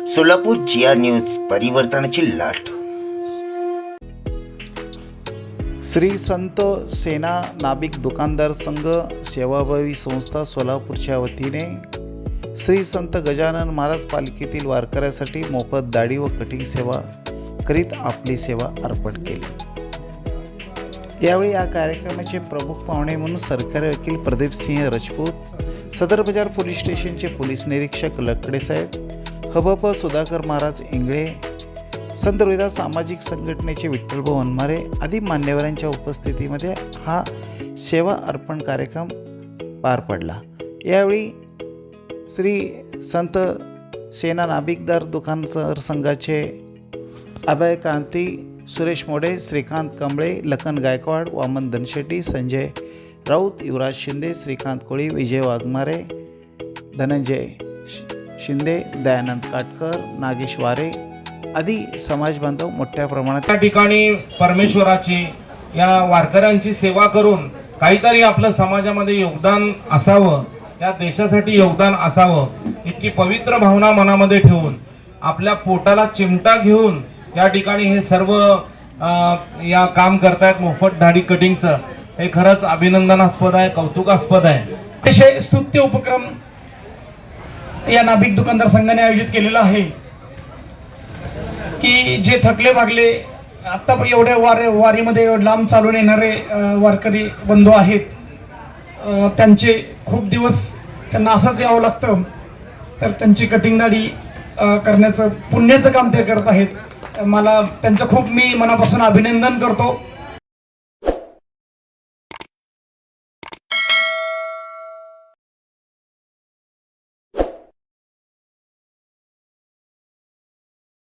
सोलापूर जिया news, परिवर्तनाची लाट। श्री संत सेना नाभिक दुकानदार संघ सेवाभावी संस्था सोलापूरच्या वतीने श्री संत गजानन महाराज पालखीतील वारकऱ्यासाठी मोफत दाढी व कटिंग सेवा करीत आपली सेवा अर्पण केली। यावेळी या कार्यक्रमाचे प्रमुख पाहुणे म्हणून सरकारी वकील प्रदीप सिंह राजपूत, सदर बाजार पोलीस स्टेशनचे पोलीस निरीक्षक लकडे साहेब, हबप सुधाकर महाराज इंगळे, संत रोहिदास सामाजिक संघटनेचे विठ्ठलभाऊ वनमारे आदी मान्यवरांच्या उपस्थितीमध्ये हा सेवा अर्पण कार्यक्रम पार पडला। यावेळी श्री संत सेना नाभिकदार दुकानदार संघाचे अभय कांती, सुरेश मोडे, श्रीकांत कंबळे, लखन गायकवाड, वामन धनशेट्टी, संजय राऊत, युवराज शिंदे, श्रीकांत कोळी, विजय वाघमारे, धनंजय शिंदे, दयानंद काटकर, नागेश वारे आदी समाज बांधव मोठ्या प्रमाणात त्या ठिकाणी परमेश्वराची या वारकऱ्यांची सेवा करून काहीतरी आपलं समाजामध्ये योगदान असावं, या देशासाठी योगदान असावं, इतकी पवित्र भावना मनामध्ये ठेवून आपल्या पोटाला चिमटा घेऊन या ठिकाणी हे सर्व या काम करतायत मोफत दाढी कटिंगचं। हे खरंच अभिनंदनास्पद आहे, कौतुकास्पद आहे। अतिशय स्तुत्य उपक्रम या नाभिक दुकानदार संघाने आयोजित केलेला आहे की जे थकले भागले आता एवढ्या वारीमध्ये लांब चालून येणारे वारकरी बंधू आहेत, त्यांचे खूप दिवस त्यांना असंच यावं लागतं, तर त्यांची कटिंग दाढी करण्याचं पुण्याचं काम ते करत आहेत। मला त्यांचं खूप मी मनापासून अभिनंदन करतो।